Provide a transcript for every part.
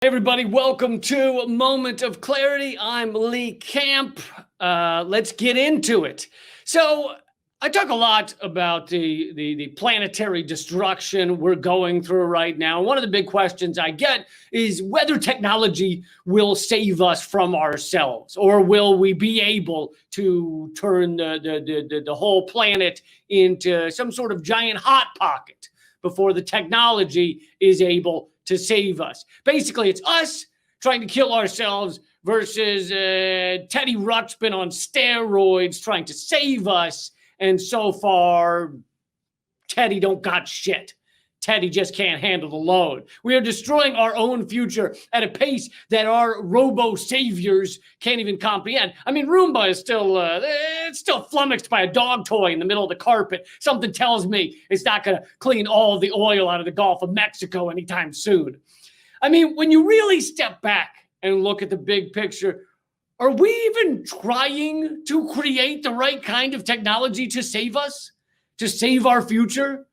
Hey everybody, welcome to Moment of Clarity. I'm Lee Camp. Let's get into it. So I talk a lot about the planetary destruction we're going through right now. One of the big questions I get is whether technology will save us from ourselves, or will we be able to turn the whole planet into some sort of giant hot pocket before the technology is able to save us. Basically, it's us trying to kill ourselves versus Teddy Ruxpin on steroids trying to save us. And so far, Teddy don't got shit. Teddy just can't handle the load. We are destroying our own future at a pace that our robo-saviors can't even comprehend. I mean, Roomba is still flummoxed by a dog toy in the middle of the carpet. Something tells me it's not going to clean all the oil out of the Gulf of Mexico anytime soon. I mean, when you really step back and look at the big picture, are we even trying to create the right kind of technology to save us, to save our future?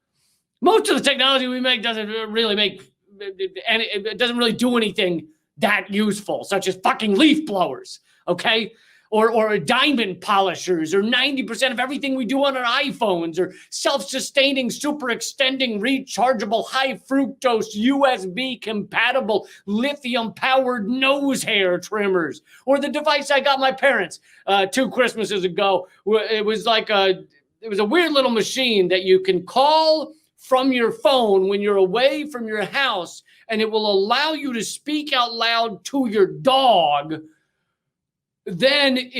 Most of the technology we make doesn't really do anything that useful, such as fucking leaf blowers, okay? Or diamond polishers, or 90% of everything we do on our iPhones, or self-sustaining, super extending, rechargeable, high fructose, USB compatible, lithium powered nose hair trimmers, or the device I got my parents 2 Christmases ago. It was a weird little machine that you can call from your phone when you're away from your house, and it will allow you to speak out loud to your dog. Then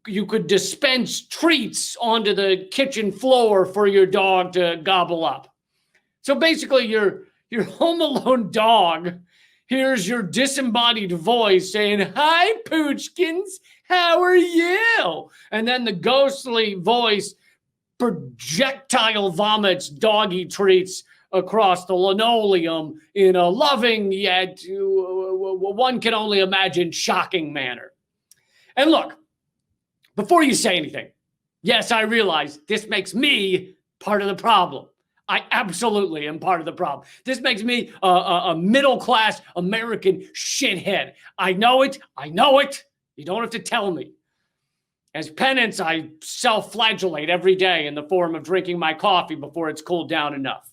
you could dispense treats onto the kitchen floor for your dog to gobble up. So basically, your home alone dog hears your disembodied voice saying, "Hi, Poochkins, how are you?" And then the ghostly voice projectile vomits doggy treats across the linoleum in a loving yet one can only imagine shocking manner. And look, before you say anything, yes, I realize this makes me part of the problem. I absolutely am part of the problem. This makes me a middle-class American shithead. I know it. You don't have to tell me. As penance, I self-flagellate every day in the form of drinking my coffee before it's cooled down enough.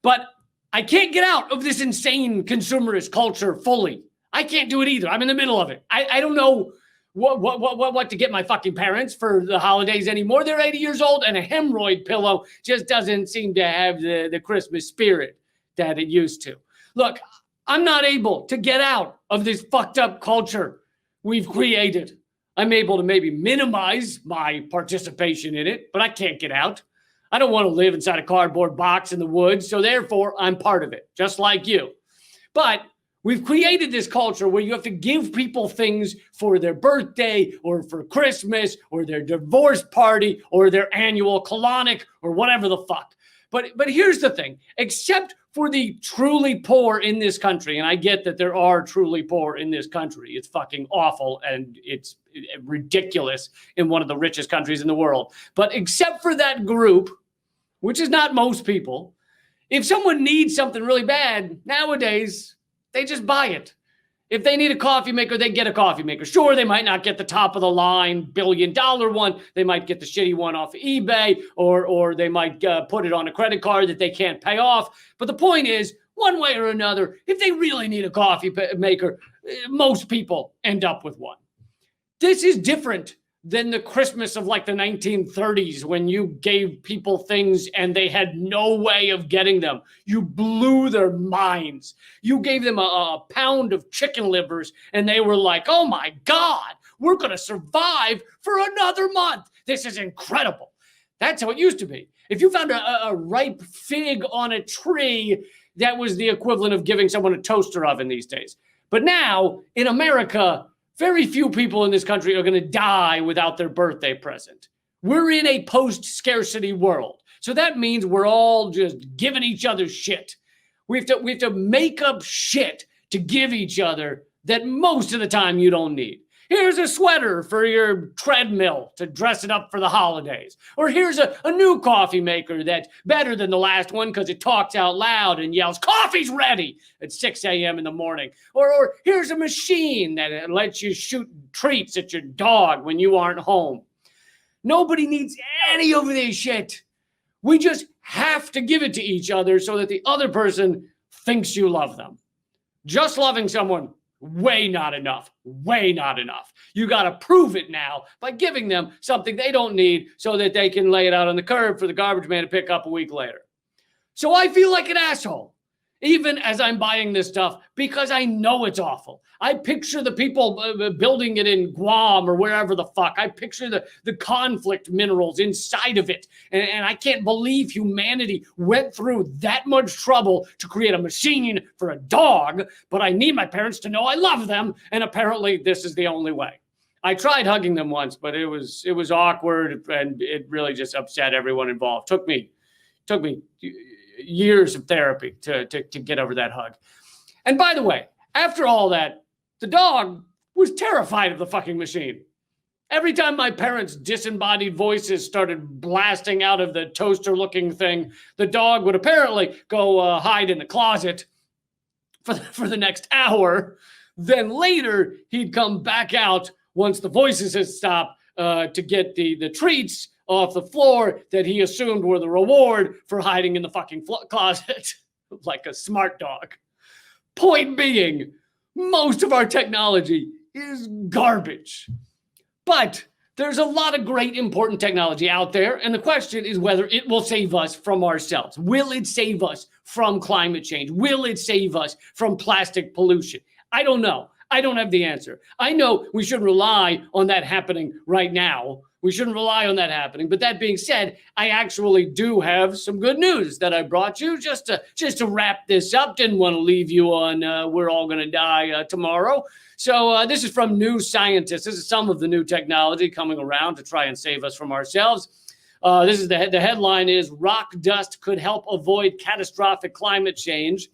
But I can't get out of this insane consumerist culture fully. I can't do it either. I'm in the middle of it. I don't know what to get my fucking parents for the holidays anymore. They're 80 years old, and a hemorrhoid pillow just doesn't seem to have the Christmas spirit that it used to. Look, I'm not able to get out of this fucked up culture we've created. I'm able to maybe minimize my participation in it, but I can't get out. I don't want to live inside a cardboard box in the woods, so therefore I'm part of it, just like you. But we've created this culture where you have to give people things for their birthday, or for Christmas, or their divorce party, or their annual colonic, or whatever the fuck. But here's the thing, except for the truly poor in this country, and I get that there are truly poor in this country. It's fucking awful, and it's ridiculous in one of the richest countries in the world. But except for that group, which is not most people, if someone needs something really bad, nowadays, they just buy it. If they need a coffee maker, they get a coffee maker. Sure, they might not get the top of the line billion-dollar one. They might get the shitty one off of eBay, or they might put it on a credit card that they can't pay off. But the point is, one way or another, if they really need a coffee maker, most people end up with one. This is different than the Christmas of like the 1930s, when you gave people things and they had no way of getting them. You blew their minds. You gave them a pound of chicken livers and they were like, "Oh my God, we're going to survive for another month. This is incredible." That's how it used to be. If you found a ripe fig on a tree, that was the equivalent of giving someone a toaster oven these days. But now in America, very few people in this country are going to die without their birthday present. We're in a post-scarcity world. So that means we're all just giving each other shit. We have to make up shit to give each other that most of the time you don't need. Here's a sweater for your treadmill to dress it up for the holidays. Or here's a new coffee maker that's better than the last one because it talks out loud and yells, "Coffee's ready," at 6 a.m. in the morning. Or here's a machine that lets you shoot treats at your dog when you aren't home. Nobody needs any of this shit. We just have to give it to each other so that the other person thinks you love them. Just loving someone, way not enough. Way not enough. You got to prove it now by giving them something they don't need so that they can lay it out on the curb for the garbage man to pick up a week later. So I feel like an asshole, even as I'm buying this stuff, because I know it's awful. I picture the people building it in Guam or wherever the fuck. I picture the conflict minerals inside of it. And I can't believe humanity went through that much trouble to create a machine for a dog, but I need my parents to know I love them. And apparently this is the only way. I tried hugging them once, but it was awkward and it really just upset everyone involved. Took me years of therapy to get over that hug. And by the way, after all that, the dog was terrified of the fucking machine. Every time my parents' disembodied voices started blasting out of the toaster-looking thing, the dog would apparently go hide in the closet for the next hour. Then later, he'd come back out once the voices had stopped to get the treats off the floor that he assumed were the reward for hiding in the fucking closet like a smart dog. Point being, most of our technology is garbage. But there's a lot of great important technology out there, and the question is whether it will save us from ourselves. Will it save us from climate change? Will it save us from plastic pollution? I don't know. I don't have the answer. I know we shouldn't rely on that happening right now. We shouldn't rely on that happening. But that being said, I actually do have some good news that I brought you just to wrap this up. Didn't want to leave you on we're all going to die tomorrow. So this is from New Scientist. This is some of the new technology coming around to try and save us from ourselves. This is the headline is "Rock Dust Could Help Avoid Catastrophic Climate Change."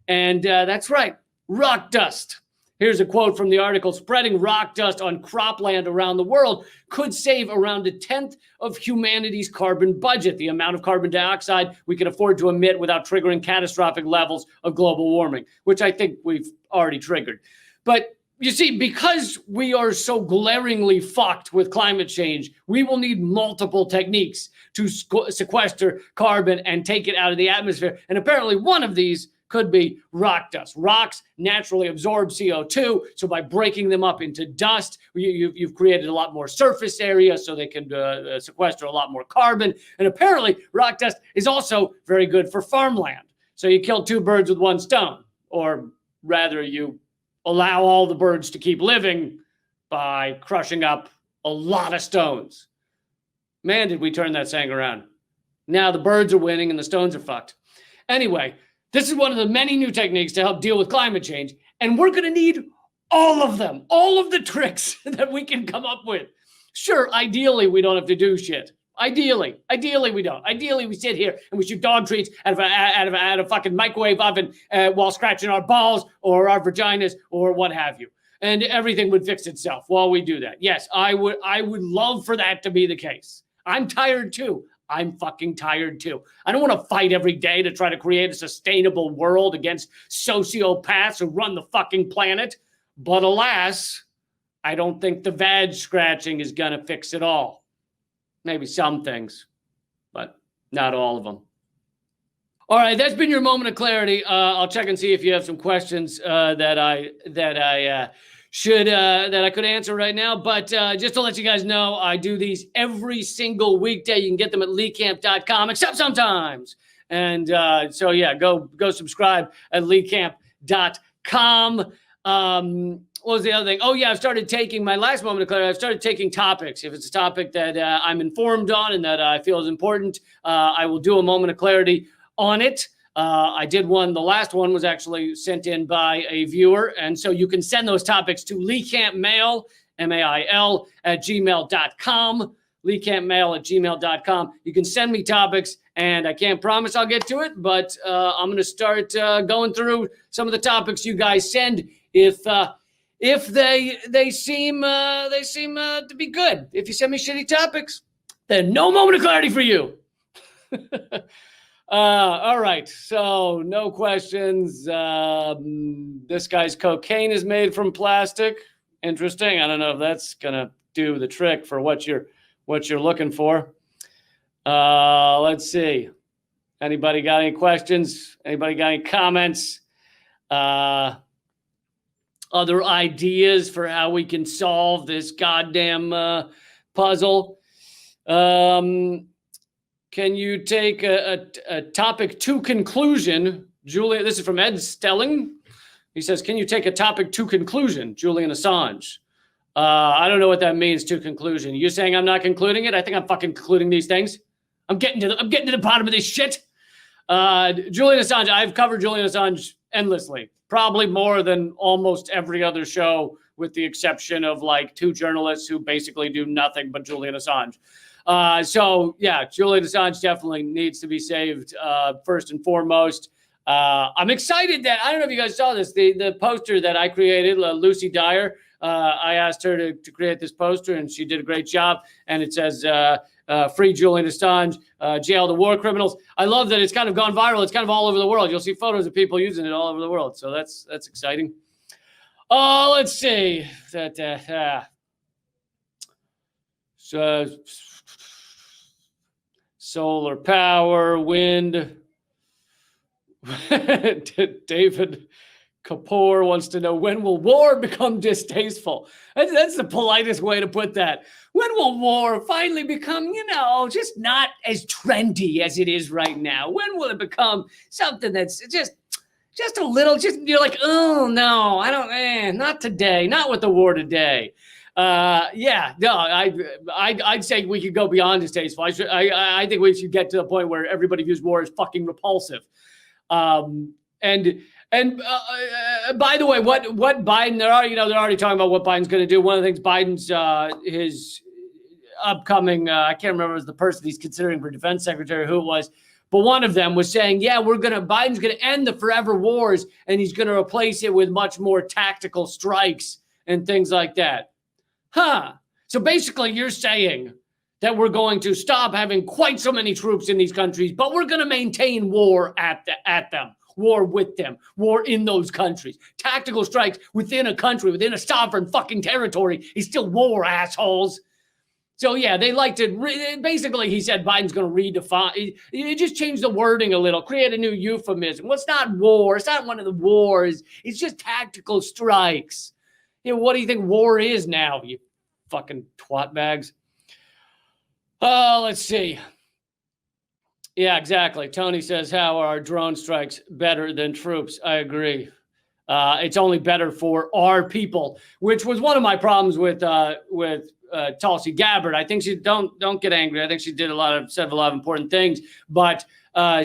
And that's right, rock dust. Here's a quote from the article. "Spreading rock dust on cropland around the world could save around 1/10 of humanity's carbon budget, the amount of carbon dioxide we can afford to emit without triggering catastrophic levels of global warming," which I think we've already triggered. But you see, because we are so glaringly fucked with climate change, we will need multiple techniques to sequester carbon and take it out of the atmosphere. And apparently one of these could be rock dust. Rocks naturally absorb CO2, so by breaking them up into dust, you've created a lot more surface area so they can sequester a lot more carbon. And apparently, rock dust is also very good for farmland. So you kill two birds with one stone, or rather you allow all the birds to keep living by crushing up a lot of stones. Man, did we turn that saying around. Now the birds are winning and the stones are fucked. Anyway, this is one of the many new techniques to help deal with climate change, and we're going to need all of them, all of the tricks that we can come up with. Sure, ideally, we don't have to do shit. Ideally we don't. Ideally, we sit here and we shoot dog treats out of a fucking microwave oven while scratching our balls or our vaginas or what have you. And everything would fix itself while we do that. Yes, I would love for that to be the case. I'm tired too. I'm fucking tired too. I don't want to fight every day to try to create a sustainable world against sociopaths who run the fucking planet. But alas, I don't think the vag scratching is going to fix it all. Maybe some things, but not all of them. All right, that's been your moment of clarity. I'll check and see if you have some questions that I could answer right now. But just to let you guys know, I do these every single weekday. You can get them at leecamp.com, except sometimes. And so yeah, go subscribe at leecamp.com. What was the other thing? Oh yeah, I've started taking my last moment of clarity. I've started taking topics. If it's a topic that I'm informed on and that I feel is important, I will do a moment of clarity on it. I did one. The last one was actually sent in by a viewer. And so you can send those topics to leecampmail, MAIL, at gmail.com, leecampmail@gmail.com. You can send me topics, and I can't promise I'll get to it, but I'm going to start going through some of the topics you guys send. if they seem to be good. If you send me shitty topics, then no moment of clarity for you. All right, so no questions. This guy's cocaine is made from plastic. Interesting. I don't know if that's gonna do the trick for what you're looking for. Let's see. Anybody got any questions? Anybody got any comments? Other ideas for how we can solve this goddamn puzzle? Can you take a topic to conclusion? Julian, this is from Ed Stelling. He says, can you take a topic to conclusion, Julian Assange? I don't know what that means, to conclusion. You're saying I'm not concluding it? I think I'm fucking concluding these things. I'm getting to the bottom of this shit. Julian Assange, I've covered Julian Assange endlessly, probably more than almost every other show, with the exception of like 2 journalists who basically do nothing but Julian Assange. So yeah, Julian Assange definitely needs to be saved, first and foremost. I'm excited that, I don't know if you guys saw this, the poster that I created, Lucy Dyer, I asked her to create this poster and she did a great job. And it says, free Julian Assange, jail the war criminals. I love that it's kind of gone viral. It's kind of all over the world. You'll see photos of people using it all over the world. So that's exciting. Let's see. So, solar power, wind. David Kapoor wants to know, when will war become distasteful? That's the politest way to put that. When will war finally become, just not as trendy as it is right now? When will it become something that's just a little, you're like, oh no, I don't, not today, not with the war today. I'd say we could go beyond distasteful. I think we should get to the point where everybody views war as fucking repulsive. And by the way, what Biden, they're already talking about what Biden's going to do. One of the things Biden's, his upcoming, I can't remember, it was the person he's considering for defense secretary, who it was, but one of them was saying, yeah, Biden's going to end the forever wars and he's going to replace it with much more tactical strikes and things like that. So basically you're saying that we're going to stop having quite so many troops in these countries, but we're going to maintain war at them. War with them, war in those countries. Tactical strikes within a country, within a sovereign fucking territory is still war, assholes. So yeah, they like to, basically he said Biden's going to redefine, you just change the wording a little, create a new euphemism. Well, it's not war, it's not one of the wars, it's just tactical strikes. What do you think war is now, you fucking twat bags? Let's see. Yeah, exactly. Tony says, how are drone strikes better than troops? I agree. It's only better for our people, which was one of my problems with Tulsi Gabbard. I think she don't get angry. I think she said a lot of important things, but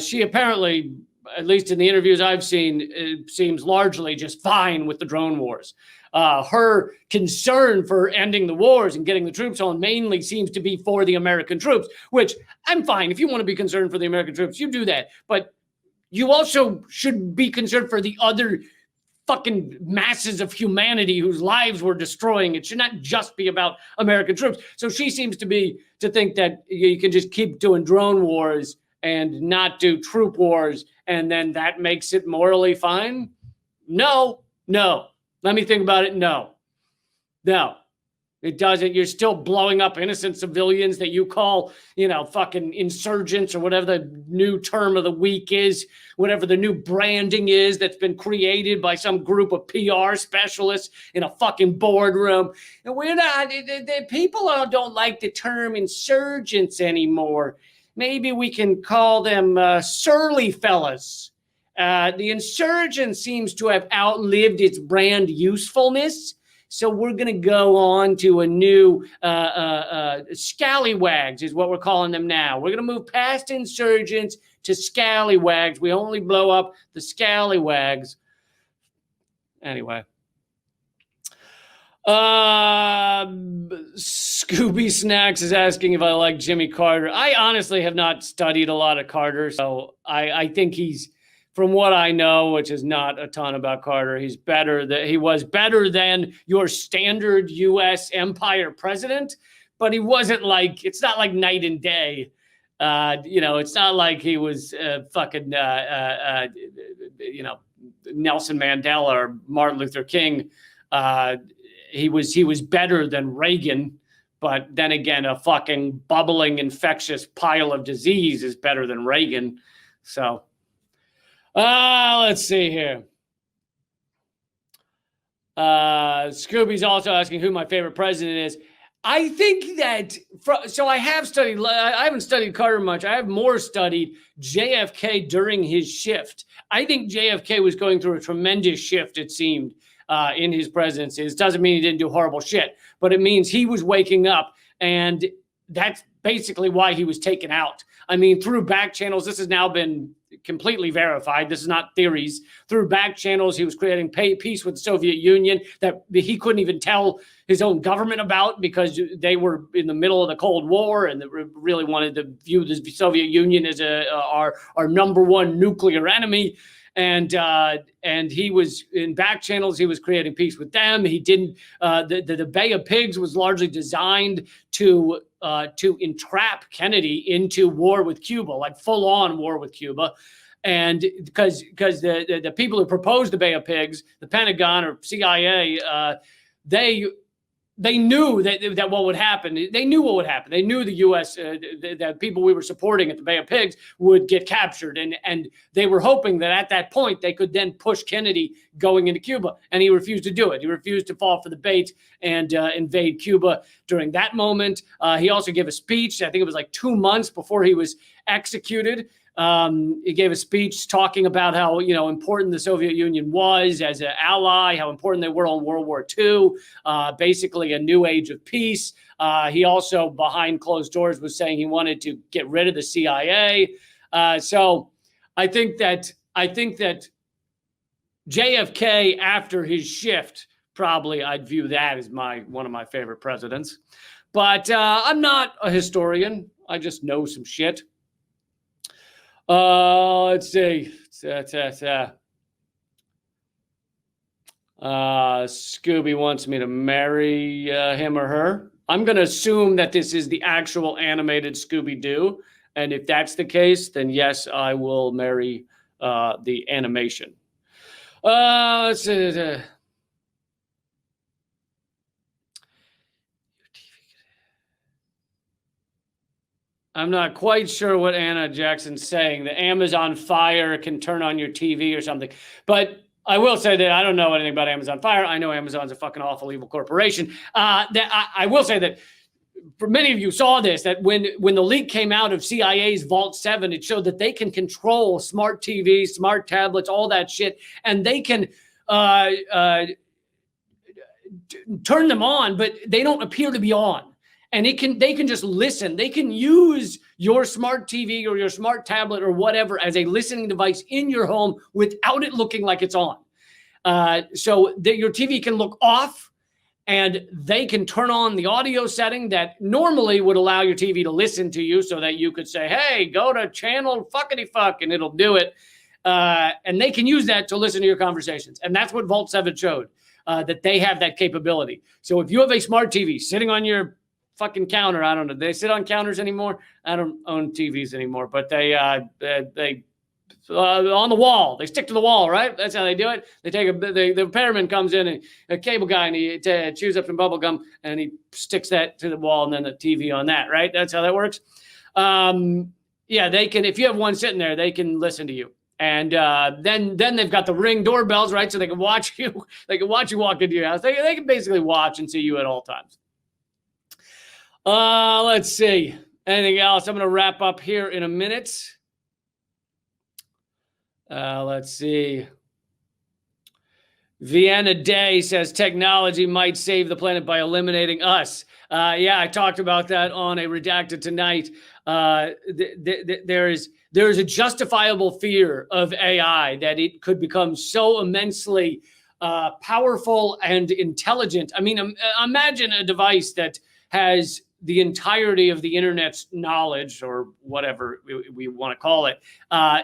she apparently, at least in the interviews I've seen, it seems largely just fine with the drone wars. Her concern for ending the wars and getting the troops home mainly seems to be for the American troops, which I'm fine. If you want to be concerned for the American troops, you do that. But you also should be concerned for the other fucking masses of humanity whose lives we're destroying. It should not just be about American troops. So she seems to think that you can just keep doing drone wars and not do troop wars, and then that makes it morally fine. No. Let me think about it. No, it doesn't. You're still blowing up innocent civilians that you call, fucking insurgents or whatever the new term of the week is, whatever the new branding is that's been created by some group of PR specialists in a fucking boardroom. And we're not, the people don't like the term insurgents anymore. Maybe we can call them surly fellas. The insurgent seems to have outlived its brand usefulness. So we're going to go on to a new scallywags is what we're calling them now. We're going to move past insurgents to scallywags. We only blow up the scallywags. Anyway. Scooby Snacks is asking if I like Jimmy Carter. I honestly have not studied a lot of Carter, so I think he's from what I know, which is not a ton about Carter, he was better than your standard U.S. empire president, but he wasn't like, it's not like night and day. It's not like he was Nelson Mandela or Martin Luther King. He was better than Reagan, but then again, a fucking bubbling infectious pile of disease is better than Reagan. So, let's see here. Scooby's also asking who my favorite president is. I think that, I haven't studied Carter much. I have more studied JFK during his shift. I think JFK was going through a tremendous shift, it seemed, in his presidency. This doesn't mean he didn't do horrible shit, but it means he was waking up, and that's basically why he was taken out. I mean, through back channels, this has now been completely verified. This is not theories. Through back channels, he was creating peace with the Soviet Union that he couldn't even tell his own government about because they were in the middle of the Cold War and they really wanted to view the Soviet Union as our number one nuclear enemy. And he was in back channels. He was creating peace with them. He didn't. The Bay of Pigs was largely designed to entrap Kennedy into war with Cuba, like full on war with Cuba. And because the people who proposed the Bay of Pigs, the Pentagon or CIA, they knew that what would happen. They knew what would happen. They knew the U.S., the people we were supporting at the Bay of Pigs would get captured. And they were hoping that at that point, they could then push Kennedy going into Cuba. And he refused to do it. He refused to fall for the bait and invade Cuba during that moment. He also gave a speech. I think it was like 2 months before he was executed. He gave a speech talking about how, important the Soviet Union was as an ally, how important they were in World War II, basically a new age of peace. He also, behind closed doors, was saying he wanted to get rid of the CIA. So I think that JFK, after his shift, probably I'd view that as one of my favorite presidents. But I'm not a historian. I just know some shit. Let's see. Scooby wants me to marry him or her. I'm going to assume that this is the actual animated Scooby-Doo. And if that's the case, then yes, I will marry the animation. Let's see. I'm not quite sure what Anna Jackson's saying. The Amazon Fire can turn on your TV or something. But I will say that I don't know anything about Amazon Fire. I know Amazon's a fucking awful, evil corporation. I will say that for many of you saw this, that when the leak came out of CIA's Vault 7, it showed that they can control smart TVs, smart tablets, all that shit. And they can turn them on, but they don't appear to be on. And they can just listen. They can use your smart TV or your smart tablet or whatever as a listening device in your home without it looking like it's on. So that your TV can look off and they can turn on the audio setting that normally would allow your TV to listen to you so that you could say, hey, go to channel fuckity fuck, and it'll do it. And they can use that to listen to your conversations. And that's what Vault 7 showed, that they have that capability. So if you have a smart TV sitting on your fucking counter, I don't know. They sit on counters anymore. I don't own TVs anymore, but they on the wall. They stick to the wall, right? That's how they do it. They take the repairman comes in, and a cable guy, and he chews up some bubble gum, and he sticks that to the wall, and then the TV on that, right? That's how that works. Yeah, they can. If you have one sitting there, they can listen to you. And then they've got the Ring doorbells, right? So they can watch you. They can watch you walk into your house. They can basically watch and see you at all times. Let's see. Anything else? I'm going to wrap up here in a minute. Let's see. Vienna Day says technology might save the planet by eliminating us. Yeah, I talked about that on a Redacted tonight. There is a justifiable fear of AI that it could become so immensely powerful and intelligent. I mean, imagine a device that has the entirety of the internet's knowledge, or whatever we want to call it,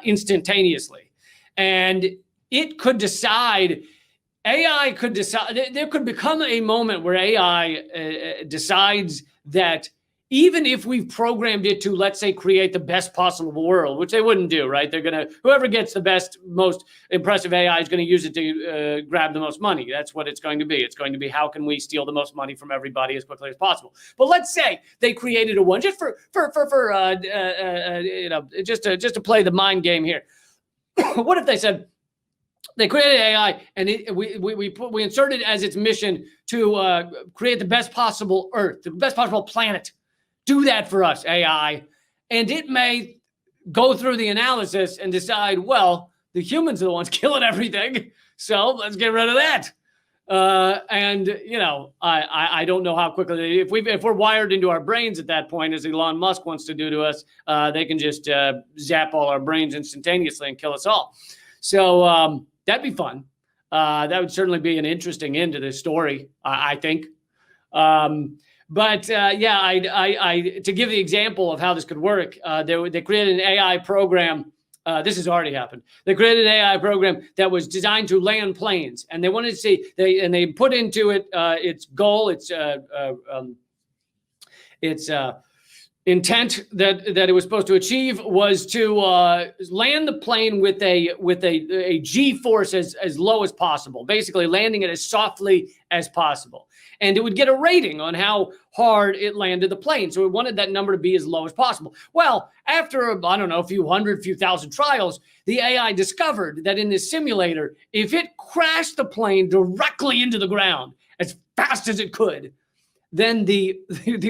instantaneously. And it could decide, AI could decide, there could become a moment where AI decides that even if we've programmed it to, let's say, create the best possible world, which they wouldn't do, right? They're going to, whoever gets the best, most impressive AI is going to use it to grab the most money. That's what it's going to be. It's going to be, how can we steal the most money from everybody as quickly as possible? But let's say they created a one, just for just to play the mind game here. What if they said, they created AI and we inserted as its mission to create the best possible Earth, the best possible planet. Do that for us, AI. And it may go through the analysis and decide, well, the humans are the ones killing everything, so let's get rid of that. And you know, I don't know how quickly, if we're wired into our brains at that point, as Elon Musk wants to do to us, they can just zap all our brains instantaneously and kill us all. So that'd be fun. That would certainly be an interesting end to this story, I think. But I to give the example of how this could work, they created an AI program. This has already happened. They created an AI program that was designed to land planes, and they wanted to see, they put into it its goal, its intent that it was supposed to achieve was to land the plane with a G-force as low as possible, basically landing it as softly as possible. And it would get a rating on how hard it landed the plane. So it wanted that number to be as low as possible. Well, after, I don't know, a few thousand trials, the AI discovered that in this simulator, if it crashed the plane directly into the ground as fast as it could, then the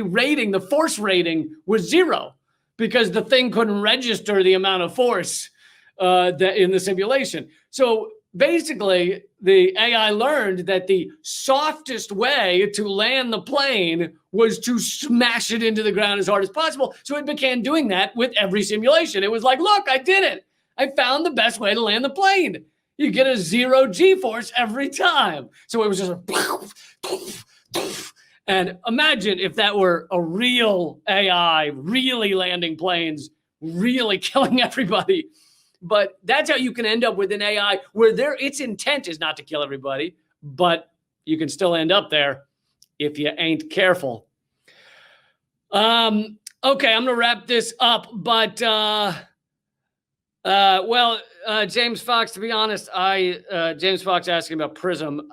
rating, the force rating, was 0 because the thing couldn't register the amount of force that in the simulation. So basically, the AI learned that the softest way to land the plane was to smash it into the ground as hard as possible. So it began doing that with every simulation. It was like, look, I did it. I found the best way to land the plane. You get a 0 G-force every time. So it was just a and imagine if that were a real AI, really landing planes, really killing everybody. But that's how you can end up with an AI where its intent is not to kill everybody, but you can still end up there if you ain't careful. Okay, I'm going to wrap this up, but James Fox, to be honest, James Fox asking about Prism.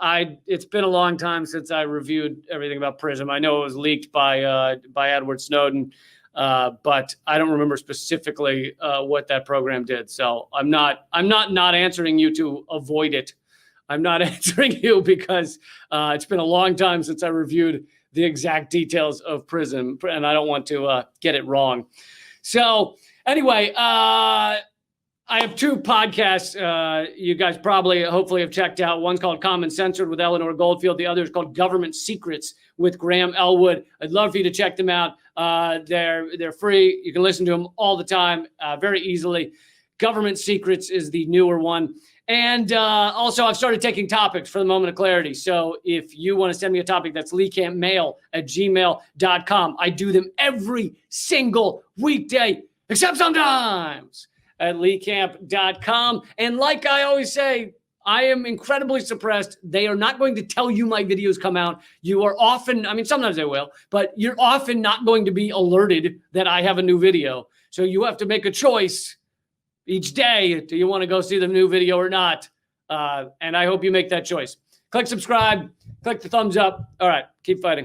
It's been a long time since I reviewed everything about Prism. I know it was leaked by Edward Snowden, but I don't remember specifically what that program did. So I'm not answering you to avoid it. I'm not answering you because it's been a long time since I reviewed the exact details of Prism, and I don't want to get it wrong. So anyway, I have 2 podcasts you guys hopefully have checked out. One's called Common Censored with Eleanor Goldfield. The other is called Government Secrets with Graham Elwood. I'd love for you to check them out. They're free. You can listen to them all the time, very easily. Government Secrets is the newer one. And also, I've started taking topics for the Moment of Clarity. So if you want to send me a topic, that's leecampmail@gmail.com. I do them every single weekday, except sometimes, at leecamp.com. And like I always say, I am incredibly suppressed. They are not going to tell you my videos come out. You are often, sometimes they will, but you're often not going to be alerted that I have a new video. So you have to make a choice each day. Do you want to go see the new video or not? And I hope you make that choice. Click subscribe, click the thumbs up. All right, keep fighting.